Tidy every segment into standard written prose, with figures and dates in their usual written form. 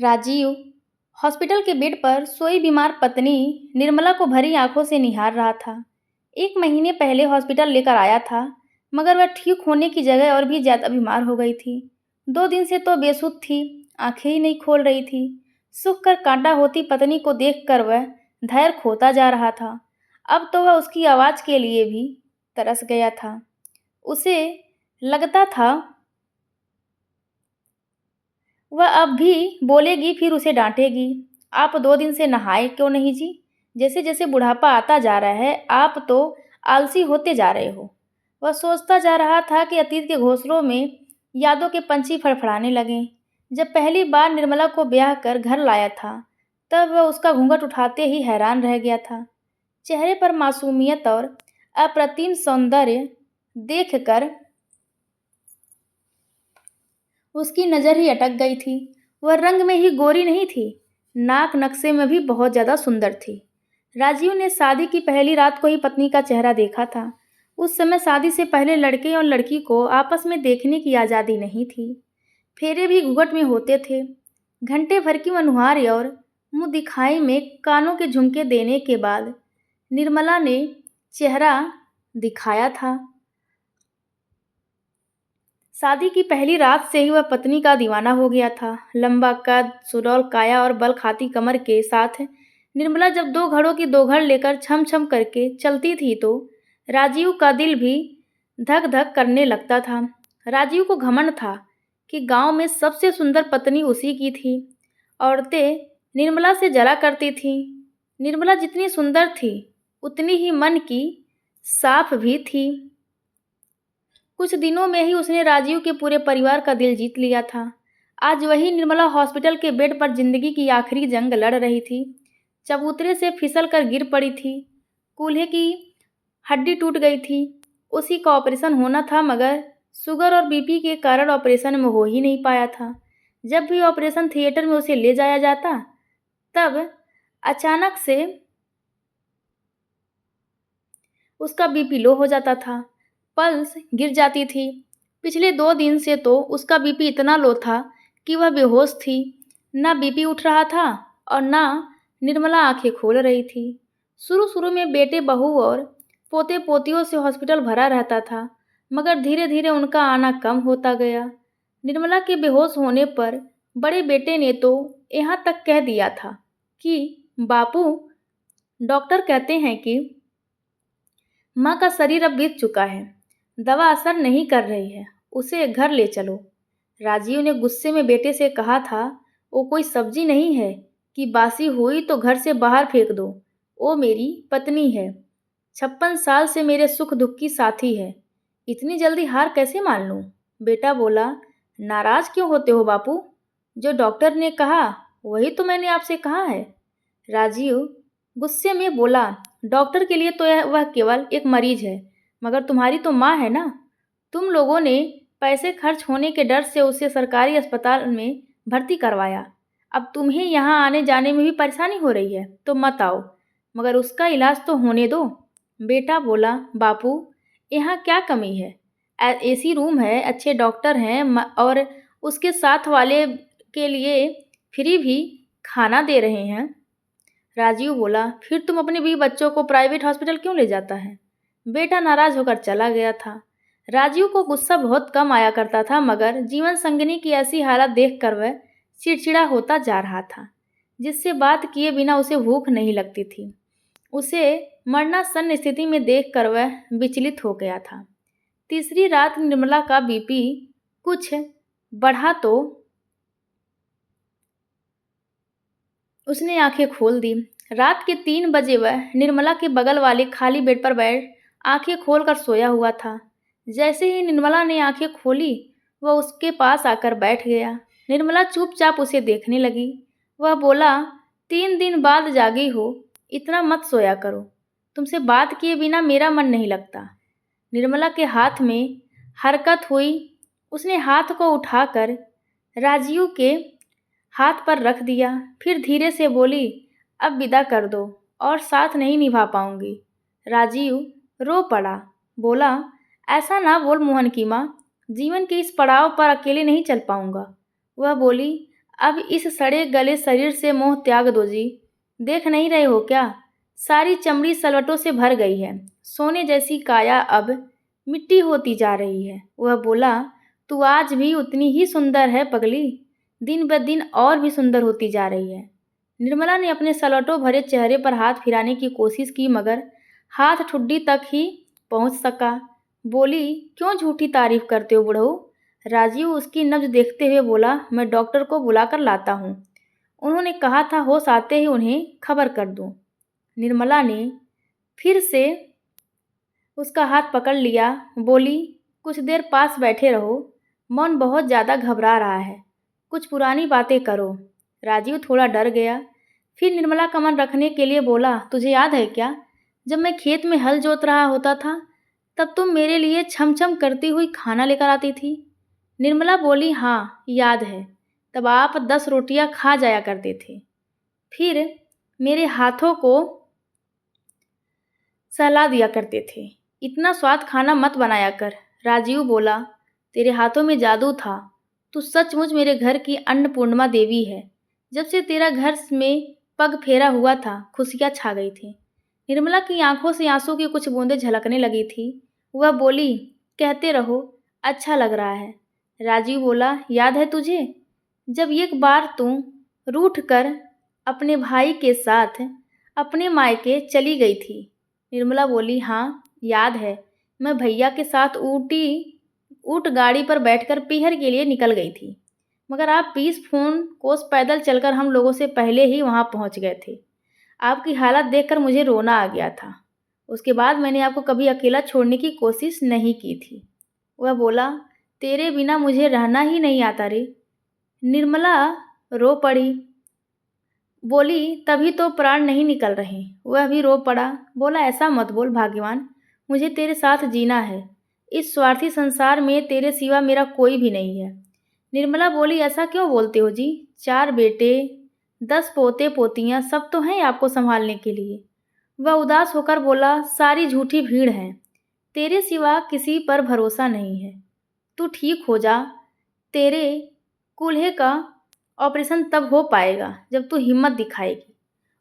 Rajiv hospital के bed पर सोई बीमार पत्नी निर्मला को भरी आंखों से निहार रहा था। 1 महीने पहले हॉस्पिटल लेकर आया था, मगर वह ठीक होने की जगह और भी ज्यादा बीमार हो गई थी। 2 दिन से तो बेसुध थी, आंखें ही नहीं खोल रही थी। सूख कर कांटा होती पत्नी को देखकर वह धैर्य खोता जा रहा था। अब तो वह उसकी आवाज के लिए भी तरस गया था। उसे लगता था वह अब भी बोलेगी, फिर उसे डांटेगी। आप 2 दिन से नहाए क्यों नहीं जी? जैसे जैसे बुढ़ापा आता जा रहा है, आप तो आलसी होते जा रहे हो। वह सोचता जा रहा था कि अतीत के घोंसलों में यादों के पंछी फड़फड़ाने लगे। जब पहली बार निर्मला को ब्याह कर घर लाया था, तब वह उसका घूंघट उठाते ही हैरान रह गया था। चेहरे पर मासूमियत और अप्रतिम सौंदर्य देखकर उसकी नज़र ही अटक गई थी। वह रंग में ही गोरी नहीं थी, नाक नक्शे में भी बहुत ज़्यादा सुंदर थी। राजीव ने शादी की पहली रात को ही पत्नी का चेहरा देखा था। उस समय शादी से पहले लड़के और लड़की को आपस में देखने की आज़ादी नहीं थी। फेरे भी घूंघट में होते थे। घंटे भर की मनुहारी और मुंह दिखाई में कानों के झुमके देने के बाद निर्मला ने चेहरा दिखाया था। शादी की पहली रात से ही वह पत्नी का दीवाना हो गया था। लंबा कद, सुडौल काया और बल खाती कमर के साथ निर्मला जब 2 घड़ों की 2 घड़ लेकर छम छम करके चलती थी तो राजीव का दिल भी धक धक करने लगता था। राजीव को घमंड था कि गांव में सबसे सुंदर पत्नी उसी की थी। औरतें निर्मला से जला करती थीं। निर्मला जितनी सुंदर थी, उतनी ही मन की साफ भी थी। कुछ दिनों में ही उसने राजीव के पूरे परिवार का दिल जीत लिया था। आज वही निर्मला हॉस्पिटल के बेड पर जिंदगी की आखिरी जंग लड़ रही थी। चबूतरे से फिसल कर गिर पड़ी थी। कूल्हे की हड्डी टूट गई थी। उसी का ऑपरेशन होना था, मगर शुगर और बीपी के कारण ऑपरेशन में हो ही नहीं पाया था। जब भी ऑपरेशन थिएटर में उसे ले जाया जाता, तब अचानक से उसका बीपी लो हो जाता था, पल्स गिर जाती थी। पिछले 2 दिन से तो उसका बीपी इतना लो था कि वह बेहोश थी। ना बीपी उठ रहा था और ना निर्मला आंखें खोल रही थी। शुरू शुरू में बेटे बहू और पोते पोतियों से हॉस्पिटल भरा रहता था, मगर धीरे धीरे उनका आना कम होता गया। निर्मला के बेहोश होने पर बड़े बेटे ने तो यहाँ तक कह दिया था कि बापू, डॉक्टर कहते हैं कि माँ का शरीर अब बीत चुका है, दवा असर नहीं कर रही है, उसे घर ले चलो। राजीव ने गुस्से में बेटे से कहा था, वो कोई सब्जी नहीं है कि बासी हुई तो घर से बाहर फेंक दो। वो मेरी पत्नी है, 56 साल से मेरे सुख दुख की साथी है। इतनी जल्दी हार कैसे मान लूँ? बेटा बोला, नाराज क्यों होते हो बापू? जो डॉक्टर ने कहा वही तो मैंने आपसे कहा है। राजीव गुस्से में बोला, डॉक्टर के लिए तो वह केवल एक मरीज है, मगर तुम्हारी तो माँ है ना। तुम लोगों ने पैसे खर्च होने के डर से उसे सरकारी अस्पताल में भर्ती करवाया। अब तुम्हें यहाँ आने जाने में भी परेशानी हो रही है तो मत आओ, मगर उसका इलाज तो होने दो। बेटा बोला, बापू यहाँ क्या कमी है? एसी रूम है, अच्छे डॉक्टर हैं और उसके साथ वाले के लिए फ्री भी खाना दे रहे हैं। राजीव बोला, फिर तुम अपने भी बच्चों को प्राइवेट हॉस्पिटल क्यों ले जाता है? बेटा नाराज होकर चला गया था। राजीव को गुस्सा बहुत कम आया करता था, मगर जीवन संगिनी की ऐसी हालत देखकर वह चिड़चिड़ा होता जा रहा था, जिससे बात किए बिना उसे भूख नहीं लगती थी। उसे मरणासन्न स्थिति में देखकर वह विचलित हो गया था। तीसरी रात निर्मला का बीपी कुछ बढ़ा तो उसने आंखें खोल दी। रात के 3 बजे वह निर्मला के बगल वाले खाली बेड पर बैठ आंखें खोलकर सोया हुआ था। जैसे ही निर्मला ने आंखें खोली, वह उसके पास आकर बैठ गया। निर्मला चुपचाप उसे देखने लगी। वह बोला, 3 दिन बाद जागी हो, इतना मत सोया करो। तुमसे बात किए बिना मेरा मन नहीं लगता। निर्मला के हाथ में हरकत हुई। उसने हाथ को उठाकर राजीव के हाथ पर रख दिया, फिर धीरे से बोली, अब विदा कर दो और साथ नहीं निभा पाऊंगी। राजीव रो पड़ा, बोला, ऐसा ना बोल मोहन की माँ, जीवन के इस पड़ाव पर अकेले नहीं चल पाऊंगा। वह बोली, अब इस सड़े गले शरीर से मोह त्याग दो जी। देख नहीं रहे हो क्या? सारी चमड़ी सलवटों से भर गई है। सोने जैसी काया अब मिट्टी होती जा रही है। वह बोला, तू आज भी उतनी ही सुंदर है पगली, दिन ब दिन और भी सुंदर होती जा रही है। निर्मला ने अपने सलवटों भरे चेहरे पर हाथ फिराने की कोशिश की, मगर हाथ ठुड्डी तक ही पहुंच सका। बोली, क्यों झूठी तारीफ करते हो बुढ़ऊ? राजीव उसकी नब्ज देखते हुए बोला, मैं डॉक्टर को बुलाकर लाता हूँ। उन्होंने कहा था होश आते ही उन्हें खबर कर दूँ। निर्मला ने फिर से उसका हाथ पकड़ लिया। बोली, कुछ देर पास बैठे रहो, मन बहुत ज़्यादा घबरा रहा है, कुछ पुरानी बातें करो। राजीव थोड़ा डर गया। फिर निर्मला का मन रखने के लिए बोला, तुझे याद है क्या, जब मैं खेत में हल जोत रहा होता था तब तुम मेरे लिए छम छम करती हुई खाना लेकर आती थी? निर्मला बोली, हाँ याद है, तब आप 10 रोटियां खा जाया करते थे, फिर मेरे हाथों को सहला दिया करते थे। इतना स्वाद खाना मत बनाया कर। राजीव बोला, तेरे हाथों में जादू था, तू सचमुच मेरे घर की अन्नपूर्णा देवी है। जब से तेरा घर में पग फेरा हुआ था, खुशियाँ छा गई थी। निर्मला की आंखों से आंसू की कुछ बूंदें झलकने लगी थी। वह बोली, कहते रहो, अच्छा लग रहा है। राजीव बोला, याद है तुझे, जब एक बार तू रूठ कर अपने भाई के साथ अपने मायके चली गई थी? निर्मला बोली, हाँ याद है, मैं भैया के साथ ऊँट गाड़ी पर बैठकर पीहर के लिए निकल गई थी, मगर आप 20 फोन कोस पैदल चलकर हम लोगों से पहले ही वहाँ पहुँच गए थे। आपकी हालत देखकर मुझे रोना आ गया था। उसके बाद मैंने आपको कभी अकेला छोड़ने की कोशिश नहीं की थी। वह बोला, तेरे बिना मुझे रहना ही नहीं आता रे। निर्मला रो पड़ी। बोली, तभी तो प्राण नहीं निकल रहे। वह भी रो पड़ा। बोला, ऐसा मत बोल भाग्यवान, मुझे तेरे साथ जीना है। इस स्वार्थी संसार में तेरे सिवा मेरा कोई भी नहीं है। निर्मला बोली, ऐसा क्यों बोलते हो जी? 4 बेटे, 10 पोते पोतियाँ, सब तो हैं आपको संभालने के लिए। वह उदास होकर बोला, सारी झूठी भीड़ है, तेरे सिवा किसी पर भरोसा नहीं है। तू ठीक हो जा, तेरे कूल्हे का ऑपरेशन तब हो पाएगा जब तू हिम्मत दिखाएगी।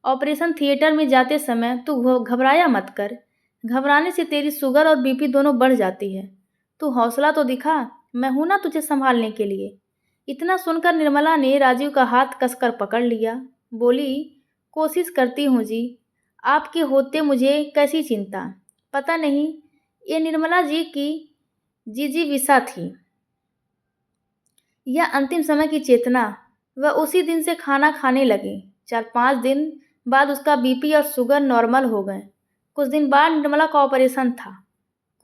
ऑपरेशन थिएटर में जाते समय तू घबराया मत कर। घबराने से तेरी शुगर और बीपी दोनों बढ़ जाती है। तू हौसला तो दिखा, मैं हूं ना तुझे संभालने के लिए। इतना सुनकर निर्मला ने राजीव का हाथ कसकर पकड़ लिया। बोली, कोशिश करती हूँ जी, आपके होते मुझे कैसी चिंता। पता नहीं ये निर्मला जी की जिजीविषा थी या अंतिम समय की चेतना। वह उसी दिन से खाना खाने लगी। 4-5 दिन बाद उसका बीपी और शुगर नॉर्मल हो गए। कुछ दिन बाद निर्मला का ऑपरेशन था।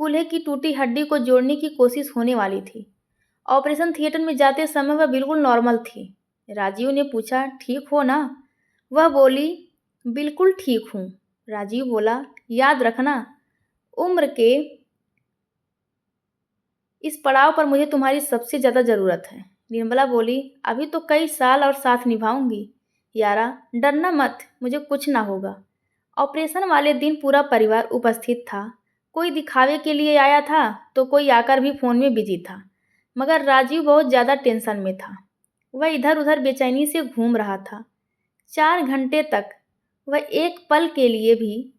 कूल्हे की टूटी हड्डी को जोड़ने की कोशिश होने वाली थी। ऑपरेशन थिएटर में जाते समय वह बिल्कुल नॉर्मल थी। राजीव ने पूछा, ठीक हो ना? वह बोली, बिल्कुल ठीक हूँ। राजीव बोला, याद रखना, उम्र के इस पड़ाव पर मुझे तुम्हारी सबसे ज़्यादा ज़रूरत है। निर्मला बोली, अभी तो कई साल और साथ निभाऊंगी। यारा, डरना मत, मुझे कुछ ना होगा। ऑपरेशन वाले दिन पूरा परिवार उपस्थित था। कोई दिखावे के लिए आया था तो कोई आकर भी फ़ोन में बिजी था, मगर राजीव बहुत ज़्यादा टेंशन में था। वह इधर उधर बेचैनी से घूम रहा था। 4 घंटे तक वह एक पल के लिए भी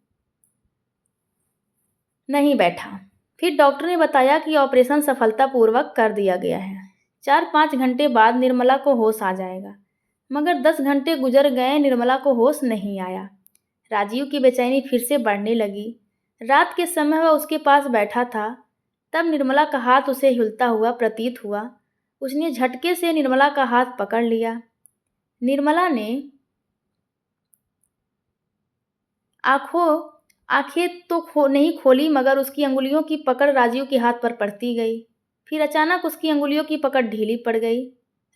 नहीं बैठा। फिर डॉक्टर ने बताया कि ऑपरेशन सफलतापूर्वक कर दिया गया है। 4-5 घंटे बाद निर्मला को होश आ जाएगा, मगर 10 घंटे गुजर गए, निर्मला को होश नहीं आया। राजीव की बेचैनी फिर से बढ़ने लगी। रात के समय वह उसके पास बैठा था, तब निर्मला का हाथ उसे हिलता हुआ प्रतीत हुआ। उसने झटके से निर्मला का हाथ पकड़ लिया। निर्मला ने आंखें तो नहीं खोली, मगर उसकी अंगुलियों की पकड़ राजीव के हाथ पर पड़ती गई। फिर अचानक उसकी अंगुलियों की पकड़ ढीली पड़ गई।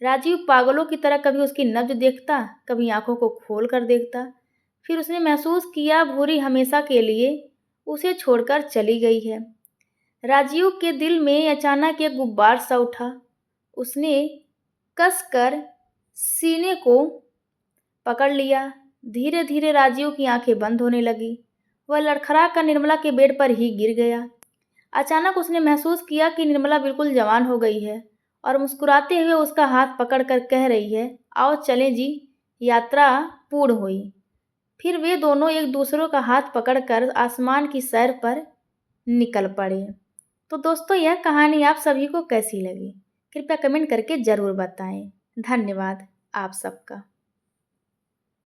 राजीव पागलों की तरह कभी उसकी नब्ज देखता, कभी आंखों को खोल कर देखता। फिर उसने महसूस किया भूरी हमेशा के लिए उसे छोड़कर चली गई है। राजीव के दिल में अचानक एक गुब्बार सा उठा। उसने कसकर सीने को पकड़ लिया। धीरे धीरे राजीव की आंखें बंद होने लगी। वह लड़खड़ा कर निर्मला के बेड पर ही गिर गया। अचानक उसने महसूस किया कि निर्मला बिल्कुल जवान हो गई है और मुस्कुराते हुए उसका हाथ पकड़कर कह रही है, आओ चलें जी, यात्रा पूर्ण हुई। फिर वे दोनों एक दूसरों का हाथ पकड़कर आसमान की सैर पर निकल पड़े। तो दोस्तों, यह कहानी आप सभी को कैसी लगी? कृपया कमेंट करके ज़रूर बताएं। धन्यवाद आप सबका।